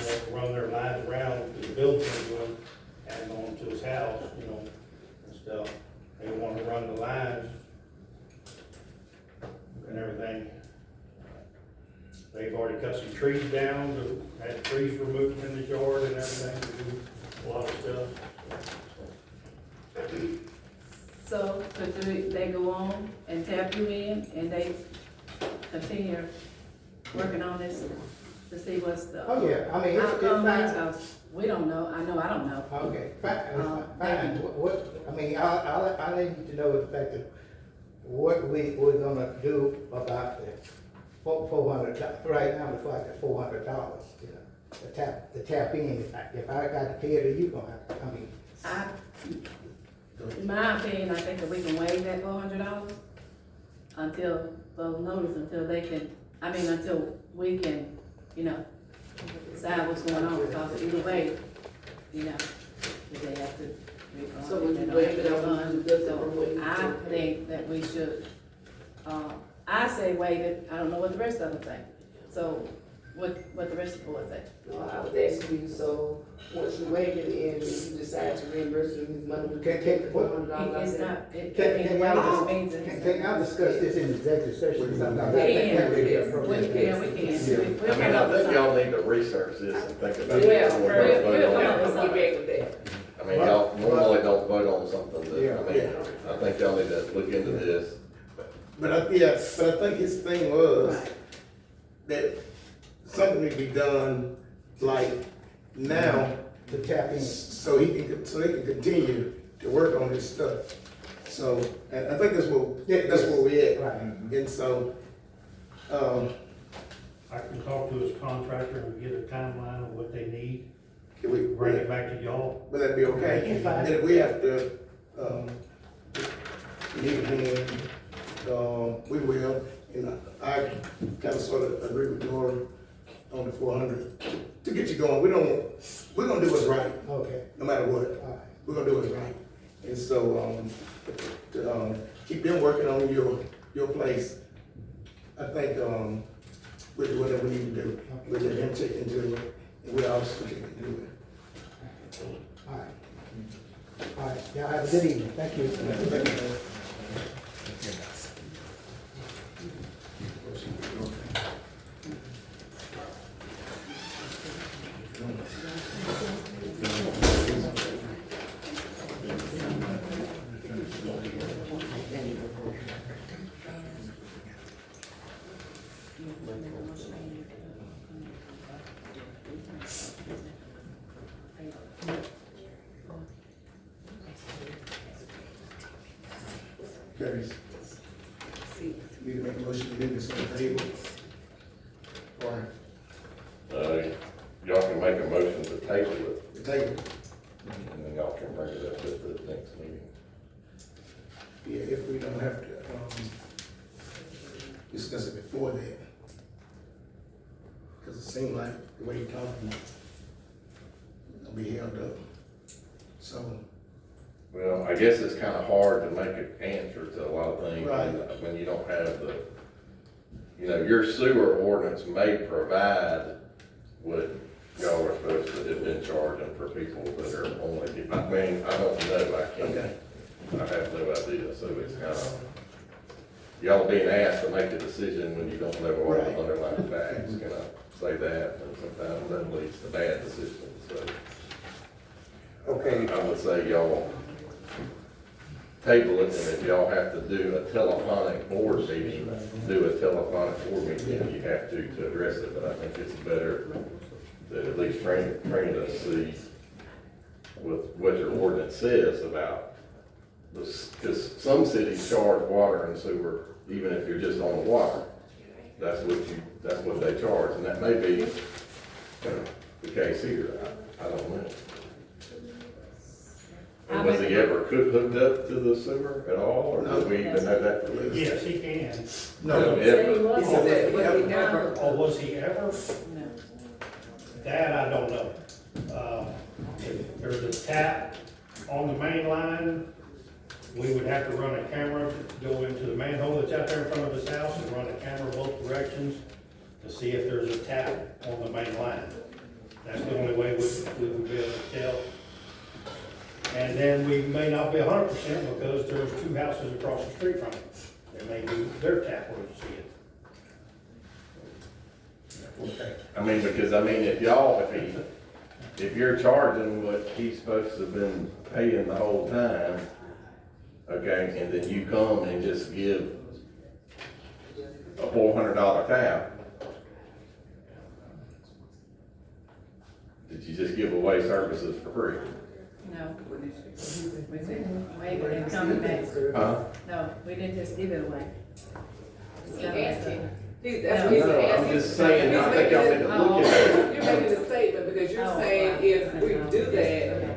lines around the building, and going to his house, and stuff. They want to run the lines and everything. They've already cut some trees down, had trees removed in the yard and everything, to do a lot of stuff. So, could they go on and tap you in, and they continue working on this to see what's the Oh, yeah, I mean, it's outcome? fine. Because we don't know, I know I don't know. Okay, fine. I need you to know the fact that what we're gonna do about the $400, right now, it's like the $400, the tap in. If I got to pay it, or you gonna have to, In my opinion, I think that we can waive that $400 until, until they can, until we can, decide what's going on, because either way, if they have to refund. So would they you don't waive have it to or would you refund. just waive it? I think that we should, I say waive it, I don't know what the rest of them think. So, what the rest of the board say? I was asking you, so once you waive it and you decide to reimburse him his money, we can take the $400 It's out not, it, Can waive y'all just means that. can y'all discuss this in executive session? Sometimes I We think that would be can, appropriate. yeah, we can. We'll I mean, come up I with think y'all something. need to research this and think about it. Yeah, before we'll- y'all vote we'll on come up it. with Get back with that. I mean, y'all normally don't vote on something that, Yeah. I think y'all need to look into this. But I think his thing was that something need to be done like now, To tap in. so they can continue to work on this stuff. So, and I think that's where we at. Right. And so, I can talk to his contractor and get a timeline of what they need, can we bring it back to y'all. will that be okay? It's fine. And if we have to, need him, we will. And I kind of sort of agree with Nora on the 400 to get you going. We're gonna do what's right, Okay, no matter what. all right. We're gonna do what's right. And so, to keep them working on your place, I think, we'll do whatever we need to do. We'll let them check into it, and we also check into it. All right. All right, y'all have a good evening. Thank you. Thank you. Carries. Need to make a motion to leave this on the table. Or Y'all can make a motion to table it, the table. and then y'all can bring it up at the next meeting. Yeah, if we don't have to, discuss it before that. Cause it seemed like the way you're talking, it'll be held up. So, Well, I guess it's kind of hard to make an answer to a lot of things Right. when you don't have the, your sewer ordinance may provide what y'all are supposed to have been charging for people that are only, I don't know, I can't, okay, I have no idea, so it's kind of, y'all being asked to make a decision when you don't know all Right. the underlying facts, can I say that? And sometimes that leads to bad decisions, so. Okay, I would say y'all table it, and if y'all have to do a telephonic board meeting, do a telephonic board meeting if you have to address it, but I think it's better to at least train us, see what your ordinance says about this, because some cities charge water and sewer, even if you're just on the water. That's what they charge, and that may be the case here, I don't know. And was he ever hooked up to the sewer at all, or did we even know that? for this? Yes, he can. no, He said, was he ever? Or was he ever? No. That I don't know. There's a tap on the main line. We would have to run a camera, go into the manhole that's out there in front of his house and run a camera both directions to see if there's a tap on the main line. That's the only way we would be able to tell. And then we may not be 100% because there's two houses across the street from it. There may be their tap where you see it. okay. Because if you're charging what he's supposed to have been paying the whole time, okay, and then you come and just give a $400 tap, did you just give away services for free? No. We said, wait, and coming back. Huh? No, we didn't just give it away. He asked him. That's No. what he's No, asking. I'm just saying, I think y'all need to look at it. You're making a statement because you're Oh, saying right. if we do that, Okay.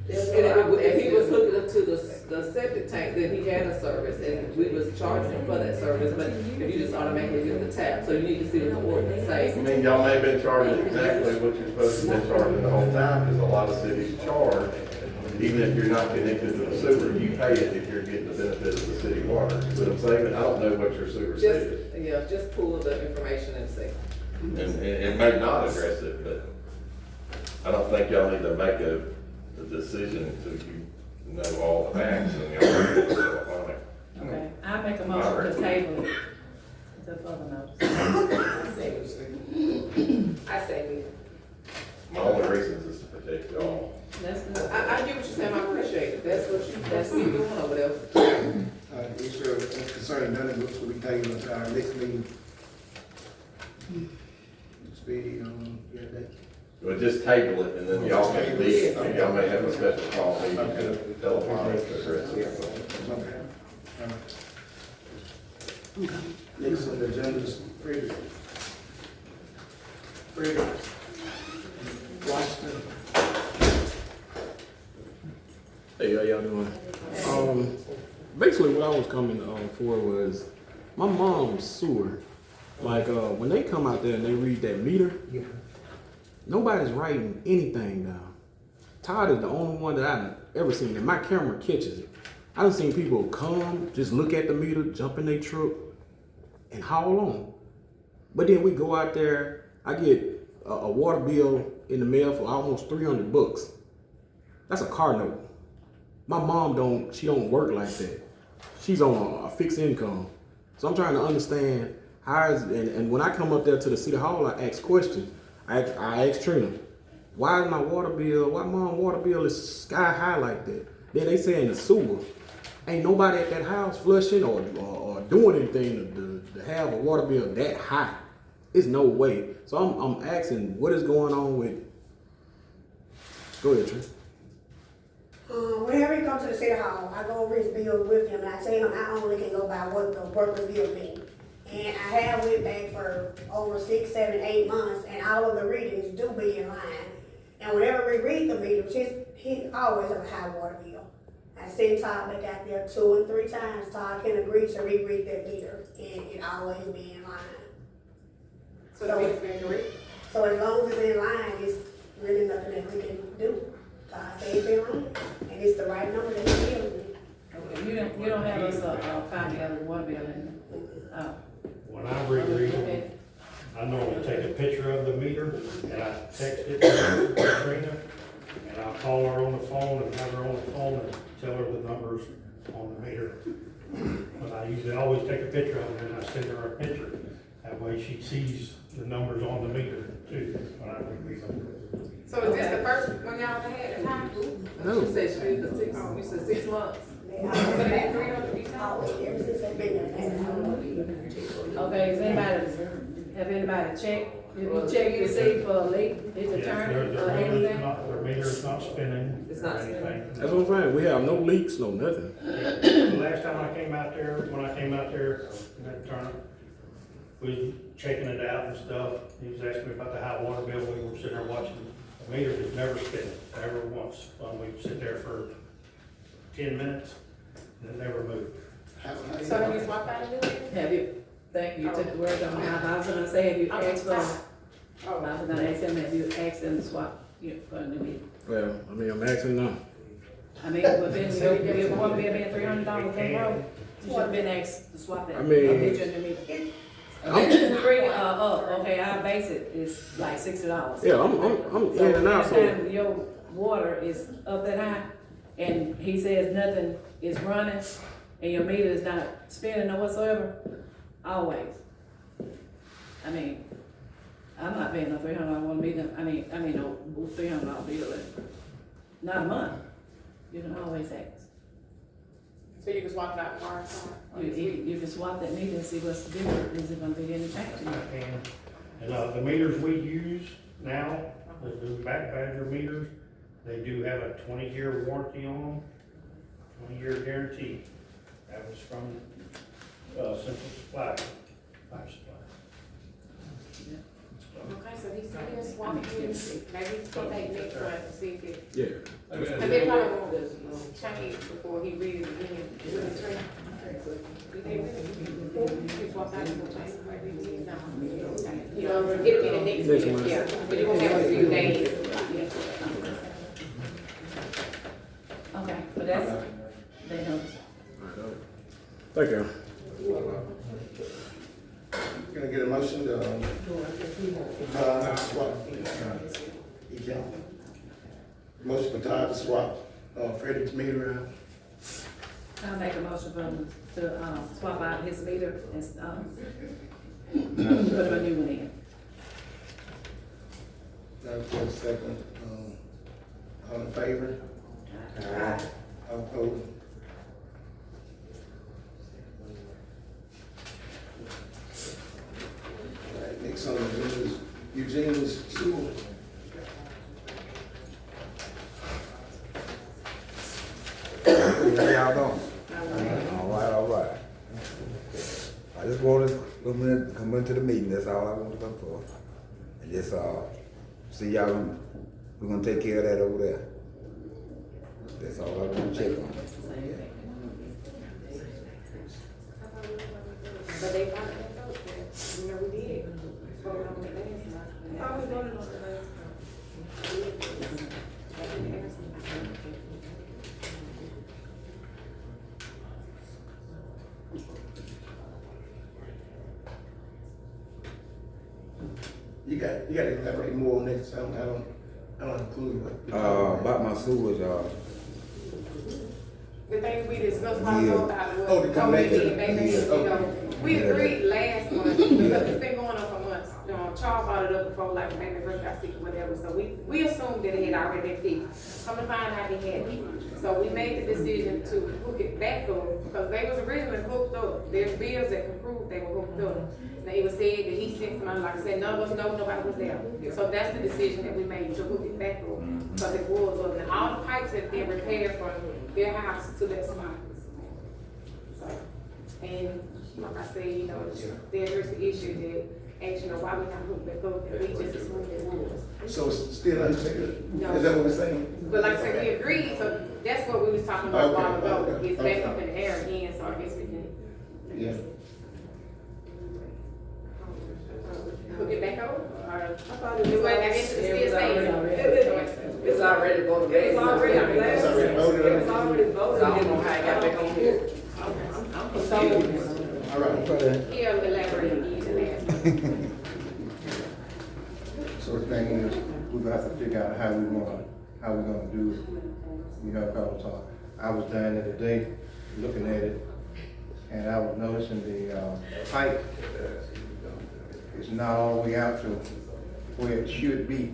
and if he was hooking up to the septic tank, then he had a service, and we was charging him for that service, but if you just automatically get the tap, so you need to see what the ordinance says. Y'all may have been charging exactly what you're supposed to be charging the whole time, because a lot of cities charge, even if you're not connected to the sewer, you pay it if you're getting the benefit of the city water. But I'm saying, I don't know what your sewer says. Just pull the information and see. And it may not address it, but I don't think y'all need to make a decision until you know all the facts and y'all are telephonic. Okay, I make a motion to table it until further notice. I say we. My only reason is to protect y'all. That's good. I get what you're saying, I appreciate it, that's what you're doing over there. Issue of concerning none of which will be taken until our next meeting. Just be, that. But just table it and then y'all may meet, y'all may have a special call meeting to telephonic to address it. Okay. Next on the agenda is Frederick. Washington. Hey, how y'all doing? Basically what I was coming for was my mom's sewer. Like, when they come out there and they read that meter, nobody's writing anything down. Todd is the only one that I've ever seen, and my camera catches it. I done seen people come, just look at the meter, jump in their truck, and haul on. But then we go out there, I get a water bill in the mail for almost $300. That's a car note. My mom don't work like that. She's on a fixed income. So I'm trying to understand and when I come up there to the city hall, I ask questions. I ask Trina, why my mom water bill is sky high like that? Then they say in the sewer, ain't nobody at that house flushing or doing anything to have a water bill that high. It's no way. So I'm asking, what is going on with? Go ahead, Trey. Whenever he comes to the city hall, I go over his bills with him, and I tell him I only can go by what the workers bill me. And I have went back for over 6, 7, 8 months, and all of the readings do be in line. And whenever we read the meters, he always have a high water bill. I sent Todd back out there 2 and 3 times. Todd can agree to reread that meter, and it always be in line. So the meter's been correct? So as long as it's in line, it's really nothing that we can do. Todd says it's in line, and it's the right number that he gives me. Okay, you don't have us a copy of the water bill in, When I reread them, I normally take a picture of the meter and I text it to Katrina, and I'll call her on the phone and have her on the phone and tell her the numbers on the meter. But I usually always take a picture of it and I send her a picture. That way she sees the numbers on the meter too, when I reread them. So is this the first one y'all had at time? No. She said she did for 6, you said 6 months. So they 300 each time? Always, ever since I've been there. okay, have anybody checked? Have you checked to see for a leak, is it turning or anything? Their meter's not spinning It's or not anything. That's what I'm saying. We have no leaks, no nothing. The last time I came out there, when I came out there in that tournament, we was checking it out and stuff. He was asking me about the high water bill. We were sitting there watching. The meter was never spinning, never once. We'd sit there for 10 minutes and it never moved. So have you swapped out a new meter? Have you, thank you, you took the word on my mouth, I was gonna say, have you asked for, I was gonna ask him, have you asked them to swap, for a new meter? Well, I mean, I'm asking now. I mean, within your water bill being $300 on the road, you should have been asked to swap that. I mean- Or get your new meter. Okay, our basic is like $60. Yeah, I'm So in and out. So anytime your water is up that high, and he says nothing is running, and your meter is not spinning or whatsoever, always. I mean, I'm not paying no $300 water meter, I mean, no $300 bill, not a month. You can always ask. So you can swap it out tomorrow? You can swap that meter and see what's the difference, is it gonna be any change? And the meters we use now, the back badger meters, they do have a 20-year warranty on them, 20-year guarantee. That was from Central Supply, Pipe Supply. Okay, so he said he'll swap it, maybe he'll take next one to see if it, yeah. because they probably won't change before he reads it again. He swap out, he'll change. It'll be the next Next week, month. yeah, but it won't have a few days. Okay, but that's, they know. Thank you. Can I get a motion to, swap? Motion for Todd to swap, Frederick's meter out. I'll make a motion for him to, swap out his meter and, put a new one in. Okay, second, all in favor? Aye. All opposed? All right, next on the agenda is Eugene's sewer. How y'all doing? All right. I just wanted to come into the meeting, that's all I wanted to come for. And just, see y'all, we're gonna take care of that over there. That's all I want to check on. But they probably didn't vote for it. You know, we did. Voted on it last month. I thought we voted on it last month. You gotta elaborate more on that, so I don't include what. About my sewage, The things we discussed about about it Oh, was the coming in, connection. maybe, you know, we agreed last month, because it's been going on for months. Charles brought it up before, like, maybe first got sick or whatever, so we assumed that it had already been fixed. Come to find out it hadn't. So we made the decision to hook it back up, because they was originally hooked up. There's bills that can prove they were hooked up. Now, it was said that he sent somebody, like I said, none of us know, nobody was there. So that's the decision that we made, to hook it back up, because it was up. And all the pipes have been repaired from their house to that spot. So, and like I said, you know, there's the issue that, actually, why we not hooked back up, that we just assumed it was. So it's still unfigured? No. Is that what we're saying? But like I said, we agreed, so that's what we was talking about a while ago. Okay, It's okay. back up in the air again, so I guess we can. Yeah. Hook it back up, or? I thought it was. Well, I guess it's still staying. It's already voted. It's already It's already voted on. It's already voted. I don't know how it got back on here. I'm confused. All right. He'll elaborate again. So the thing is, we're gonna have to figure out how we're gonna do it. You know, cause I was down there today, looking at it, and I was noticing the pipe is not all the way out to where it should be.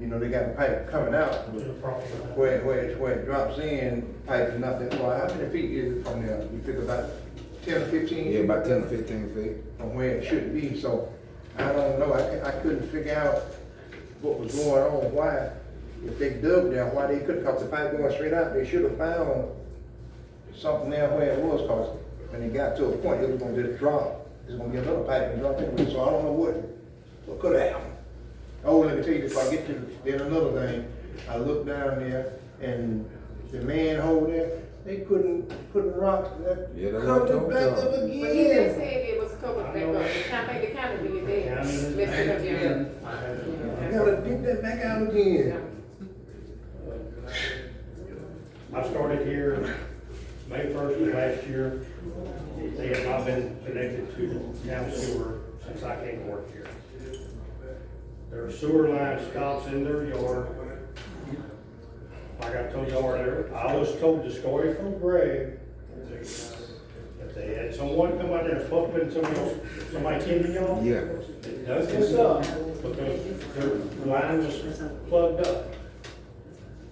You know, they got a pipe coming out, but where it drops in, pipe is not that far. How many feet is it from there? You figure about 10 or 15? Yeah, about 10 to 15 feet. From where it should be, so I don't know, I couldn't figure out what was going on, why, if they dug there, why they couldn't, cause the pipe going straight out, they should have found something there where it was, cause when it got to a point, it was gonna just drop, it's gonna be another pipe and drop anyway, so I don't know what could have happened. Oh, let me tell you, if I get to, then another thing, I looked down there, and the manhole there, they couldn't put rocks, that Yeah, that's covered what I it told back y'all. up But he again. just said it was covered back up. The county did that. Let's sit up there. I gotta dig that back out again. I started here May 1st of last year. They have not been connected to the town sewer since I came to work here. Their sewer line stops in their yard. Like I told y'all earlier, I was told the story from Greg that they had someone come out there, supposed to have been somebody kidding y'all. Yeah. They dug this up because their line was plugged up.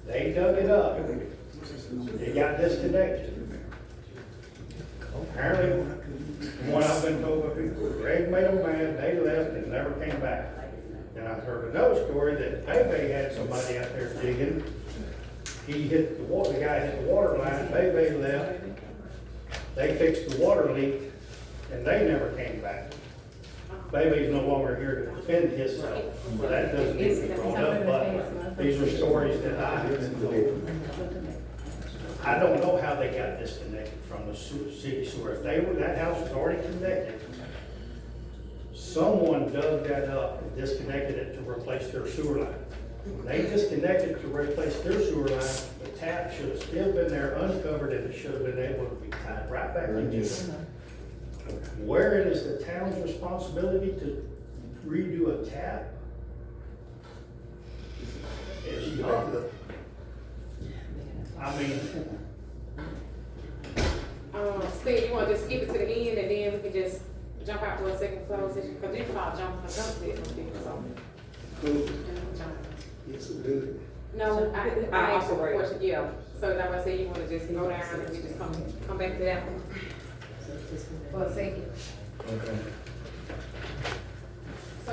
They dug it up. It got disconnected. Apparently, from what I've been told by people, Greg made them mad, they left and never came back. And I've heard another story that Bebe had somebody out there digging. He hit the water, the guy hit the water line, Bebe left. They fixed the water leak and they never came back. Bebe's no longer here to defend himself, so that doesn't need to be brought up, but these are stories that I have been told. I don't know how they got disconnected from the city sewer. If they were, that house was already connected. Someone dug that up and disconnected it to replace their sewer line. When they disconnected to replace their sewer line, the tap should have still been there uncovered and it should have been able to be tied right back into it. Where it is the town's responsibility to redo a tap is not. I mean, Steve, you wanna just skip it to the end and then we can just jump out for a second close session, cause you called jump to some people, so. Yes, it did. No, I asked you a operate. question, yeah, so like I said, you wanna just go down and we just come back to that one? For a second. Okay.